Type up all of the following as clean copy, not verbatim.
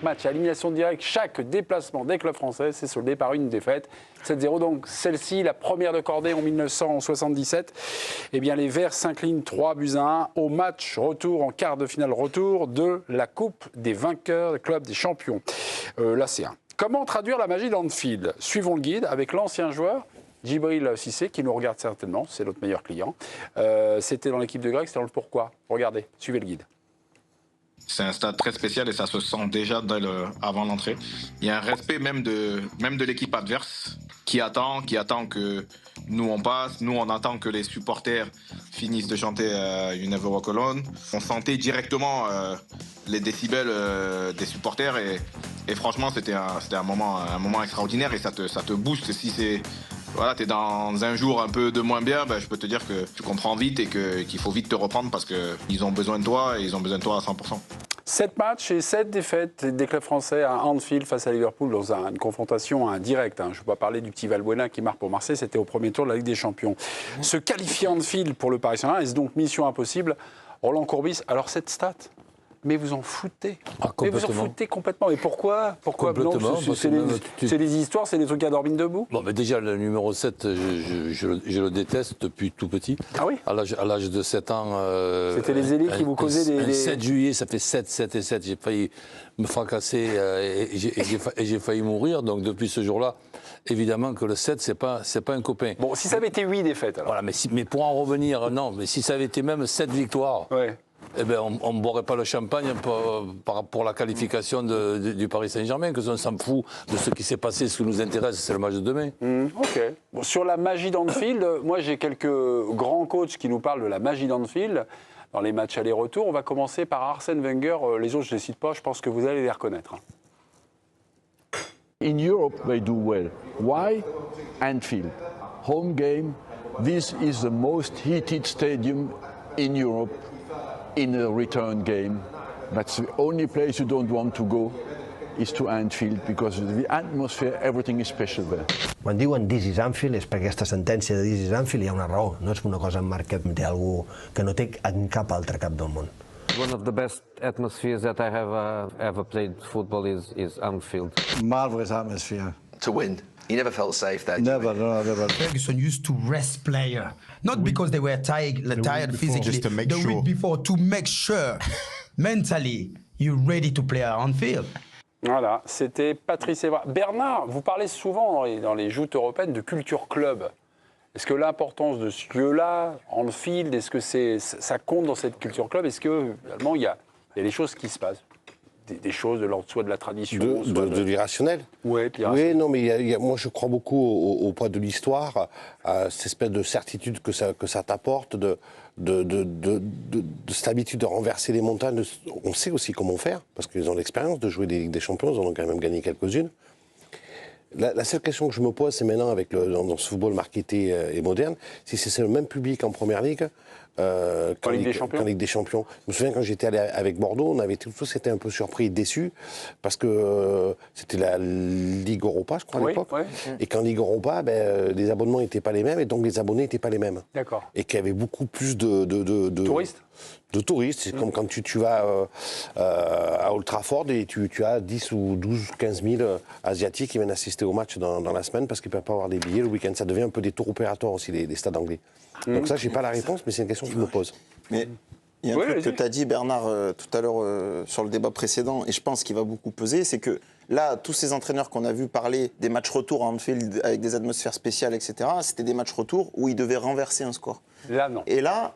Match à élimination directe, chaque déplacement des clubs français s'est soldé par une défaite. 7-0, donc celle-ci, la première de cordée en 1977. Eh bien, les Verts s'inclinent 3-1 au match retour, en quart de finale retour de la Coupe des vainqueurs, le club des champions, la C1. Comment traduire la magie d'Anfield? Suivons le guide avec l'ancien joueur Djibril Cissé, qui nous regarde certainement, c'est notre meilleur client. C'était dans l'équipe de Greg, c'était dans le pourquoi. Regardez, suivez le guide. C'est un stade très spécial et ça se sent déjà avant l'entrée. Il y a un respect même de l'équipe adverse qui attend que nous on passe. Nous on attend que les supporters finissent de chanter You Never Walk Alone. On sentait directement les décibels des supporters et franchement c'était un moment extraordinaire et ça te booste. Si c'est voilà, t'es dans un jour un peu de moins bien, ben, je peux te dire que tu comprends vite et qu'il faut vite te reprendre parce qu'ils ont besoin de toi et ils ont besoin de toi à 100%. 7 matchs et 7 défaites des clubs français à Anfield face à Liverpool dans une confrontation indirecte. Je ne vais pas parler du petit Valbuena qui marque pour Marseille, c'était au premier tour de la Ligue des Champions. Se qualifier Anfield pour le Paris Saint-Germain, est-ce donc mission impossible? Roland Courbis, alors cette stat, mais vous en foutez. Mais vous en foutez complètement. Et pourquoi? Complètement. C'est des histoires, c'est des trucs à dormir debout. Bon, mais déjà, le numéro 7, je le déteste depuis tout petit. Ah oui? À l'âge de 7 ans... C'était les ailés qui vous causaient des... Le 7 juillet, ça fait 7, 7 et 7. J'ai failli me fracasser et j'ai failli mourir. Donc, depuis ce jour-là, évidemment que le 7, c'est pas un copain. Bon, si ça avait été 8 défaites, alors. Voilà, mais pour en revenir, non. Mais si ça avait été même 7 victoires... Ouais. Eh bien, on ne boirait pas le champagne pour la qualification du Paris Saint-Germain, que on s'en fout de ce qui s'est passé. Ce qui nous intéresse, c'est le match de demain. Ok. Bon, sur la magie d'Anfield, moi j'ai quelques grands coachs qui nous parlent de la magie d'Anfield dans les matchs aller-retour. On va commencer par Arsène Wenger. Les autres, je ne les cite pas, je pense que vous allez les reconnaître. In Europe, they do well. Why? Anfield. Home game. This is the most heated stadium in Europe. In a return game, that's the only place you don't want to go is to Anfield because the atmosphere, everything is special there. Quan diuen This is Anfield és per aquesta sentència de This is Anfield hi ha una raó, no és una cosa en marc que té algú que no té en cap altre cap del món. One of the best atmospheres that I have ever played football is Anfield. Marvelous atmosphere. To win. You never felt safe there? Never, no, never. Ferguson used to rest player, not because they were tired physically, just to make the week before, to make sure mentally you're ready to play on field. Voilà, c'était Patrice Evra. Bernard, vous parlez souvent dans les joutes européennes de culture club. Est-ce que l'importance de ce lieu-là, Anfield, est-ce que ça compte dans cette culture club? Est-ce que finalement il y a des choses qui se passent? Des choses de l'ordre soit de la tradition, de l'irrationnel. Oui, non, mais moi je crois beaucoup au poids de l'histoire, à cette espèce de certitude que ça t'apporte, de cette habitude de renverser les montagnes. On sait aussi comment faire, parce qu'ils ont l'expérience de jouer des Ligues des Champions, ils en ont quand même gagné quelques-unes. La seule question que je me pose, c'est maintenant, dans ce football marketé et moderne, si c'est le même public en Première Ligue qu'en Ligue des Champions. Je me souviens quand j'étais allé avec Bordeaux, on avait tous été un peu surpris et déçus, parce que c'était la Ligue Europa, je crois, à l'époque. Et qu'en Ligue Europa, les abonnements n'étaient pas les mêmes, et donc les abonnés n'étaient pas les mêmes. D'accord. Et qu'il y avait beaucoup plus de touristes. De touristes, c'est comme quand tu vas à Old Trafford et tu as 10 ou 12, 15 000 Asiatiques qui viennent assister au match dans la semaine parce qu'ils ne peuvent pas avoir des billets le week-end. Ça devient un peu des tours opérateurs aussi, les stades anglais. Donc ça, je n'ai pas la réponse, mais c'est une question que je me pose. Mais il y a un truc que tu as dit, Bernard, tout à l'heure sur le débat précédent, et je pense qu'il va beaucoup peser, c'est que là, tous ces entraîneurs qu'on a vus parler des matchs retour à Anfield avec des atmosphères spéciales, etc., c'était des matchs retour où ils devaient renverser un score. Là, non. Et là,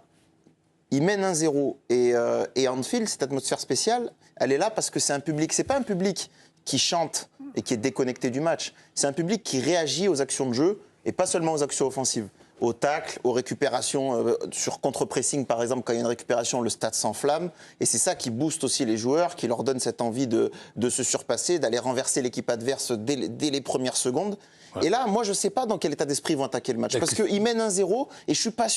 ils mènent 1-0. Et Anfield, cette atmosphère spéciale, elle est là parce que c'est un public. C'est pas un public qui chante et qui est déconnecté du match. C'est un public qui réagit aux actions de jeu et pas seulement aux actions offensives. Aux tacles, aux récupérations, sur contre-pressing par exemple, quand il y a une récupération, le stade s'enflamme. Et c'est ça qui booste aussi les joueurs, qui leur donne cette envie de se surpasser, d'aller renverser l'équipe adverse dès les premières secondes. Ouais. Et là, moi, je ne sais pas dans quel état d'esprit ils vont attaquer le match. Parce qu'ils mènent 1-0 et je ne suis pas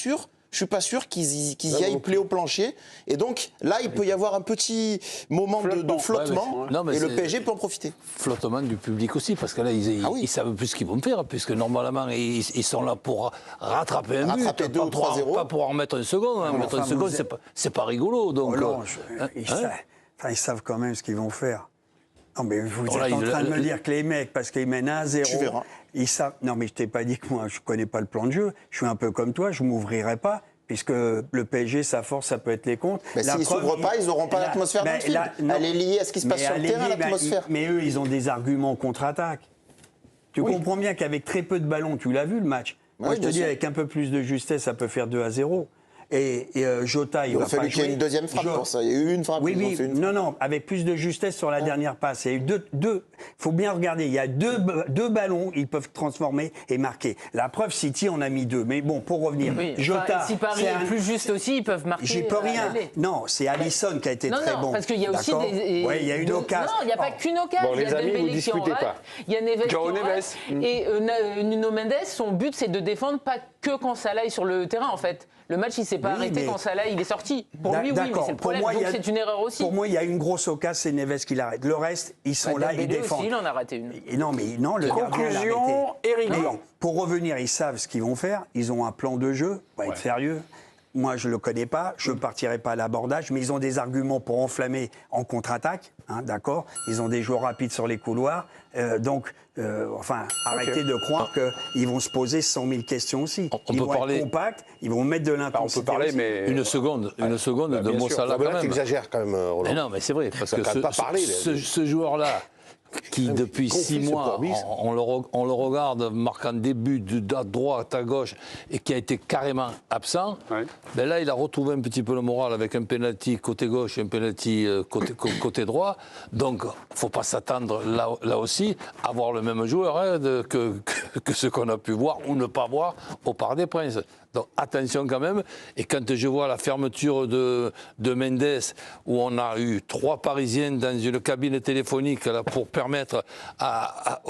sûr qu'ils y aillent player au plancher. Et donc, là, il peut y avoir un petit moment de flottement et le PSG peut en profiter. Flottement du public aussi, parce que là, ils savent plus ce qu'ils vont faire, puisque normalement, ils sont là pour rattraper un but, rattraper 2 ou 3-0. Pas pour en mettre un second. Mettre un second, c'est pas rigolo. Donc, ils savent quand même ce qu'ils vont faire. Non, mais vous êtes en train de me dire que les mecs, parce qu'ils mènent 1-0, Tu verras. ils savent. Non, mais je t'ai pas dit que moi, je connais pas le plan de jeu. Je suis un peu comme toi, je m'ouvrirai pas. Puisque le PSG, sa force, ça peut être les comptes. Mais s'ils ne s'ouvrent pas, ils n'auront pas l'atmosphère d'Anfield. Elle est liée à ce qui se passe sur le terrain, l'atmosphère. Mais eux, ils ont des arguments contre-attaque. Tu comprends bien qu'avec très peu de ballons, tu l'as vu le match. Moi, je te dis, avec un peu plus de justesse, ça peut faire 2-0. Et Jota, il va pas jouer. Il a fallu qu'il y ait une deuxième frappe pour ça. Il y a eu une frappe. Oui, non, avec plus de justesse sur la dernière passe. Il y a eu deux. Faut bien regarder. Il y a deux ballons, ils peuvent transformer et marquer. La preuve, City en a mis 2. Mais bon, pour revenir, Jota. Si Paris est plus juste aussi, ils peuvent marquer. J'y peux rien. Non, c'est Alisson qui a été très bon. Parce qu'il y a aussi des. Oui, il y a une occasion. Non, il n'y a pas qu'une occasion. Bon, les amis, vous discutez pas. Il y a Neves qui en rate. Et Nuno Mendes, son but, c'est de défendre pas que quand Salah est sur le terrain, en fait. Le match, il ne s'est pas arrêté quand Salah il est sorti. Pour lui, oui, mais c'est le problème. Donc c'est une erreur aussi. Pour moi, il y a une grosse occasion, c'est Neves qui l'arrête. Le reste, ils sont là, ils défendent. Aussi, il en a raté une. Et non, le conclusion, Eric Blanc. Pour revenir, ils savent ce qu'ils vont faire. Ils ont un plan de jeu. On va être sérieux. Moi, je ne le connais pas, je ne partirai pas à l'abordage, mais ils ont des arguments pour enflammer en contre-attaque, d'accord. Ils ont des joueurs rapides sur les couloirs, arrêtez de croire qu'ils vont se poser 100 000 questions aussi. Ils vont être compacts, ils vont mettre de l'intensité. On peut parler, mais une seconde de Mo Salah quand même. Tu exagères quand même, Roland. Mais non, mais c'est vrai, parce que ce joueur-là, qui depuis 6 mois, on le regarde marquant des buts à droite, à gauche, et qui a été carrément absent, ben là, il a retrouvé un petit peu le moral avec un penalty côté gauche et un penalty côté droit. Donc, il ne faut pas s'attendre là aussi à voir le même joueur que ce qu'on a pu voir ou ne pas voir au Parc des Princes. Donc attention quand même, et quand je vois la fermeture de Mendes, où on a eu 3 Parisiens dans une cabine téléphonique là, pour permettre à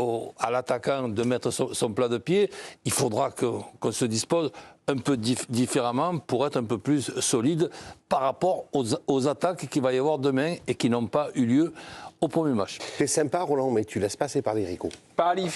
l'attaquant de mettre son plat de pied, il faudra qu'on se dispose un peu différemment pour être un peu plus solide par rapport aux attaques qu'il va y avoir demain et qui n'ont pas eu lieu au premier match. C'est sympa, Roland, mais tu laisses passer par les ricots. Paris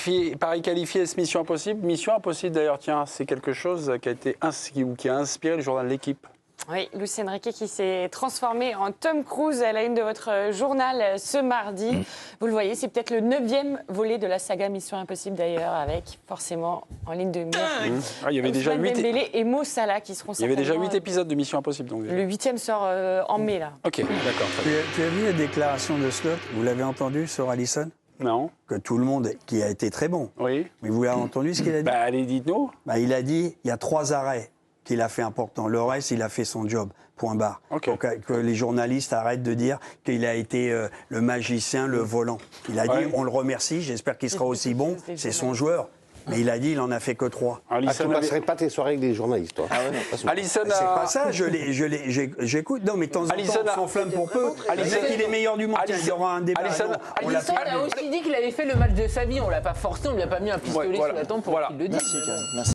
qualifié, est-ce Mission Impossible? Mission Impossible, d'ailleurs, tiens, c'est quelque chose qui a inspiré le journal de l'Équipe. Oui, Luis Enrique qui s'est transformé en Tom Cruise à la une de votre journal ce mardi. Vous le voyez, c'est peut-être le 9e volet de la saga Mission Impossible d'ailleurs, avec forcément en ligne de mire il y avait déjà 8 Dembélé et Mo Salah qui seront. Il y avait déjà 8 épisodes de Mission Impossible. Donc. Le 8e sort en mai là. Ok, d'accord. Tu as vu la déclaration de Slot? Vous l'avez entendu sur Alisson? Non. Que tout le monde, qui a été très bon. Oui. Mais vous l'avez entendu ce qu'il a dit? Allez, dites-nous. Il a dit, il y a 3 arrêts qu'il a fait important. Le reste, il a fait son job. Point barre. Okay. Donc, que les journalistes arrêtent de dire qu'il a été le magicien, le volant. Il a dit, on le remercie, j'espère qu'il sera aussi bon. C'est son joueur. Mais il a dit, il en a fait que 3. Tu ne passerais pas tes soirées avec des journalistes, toi. Alisson c'est pas ça, j'écoute. Non, mais de temps en temps, on s'enflamme pour peu. Le mec, il est meilleur du monde. Il y aura un débat. Alisson a aussi dit qu'il avait fait le match de sa vie. On ne l'a pas forcé, on ne lui a pas mis un pistolet sous la tempe pour qu'il le dise. Merci.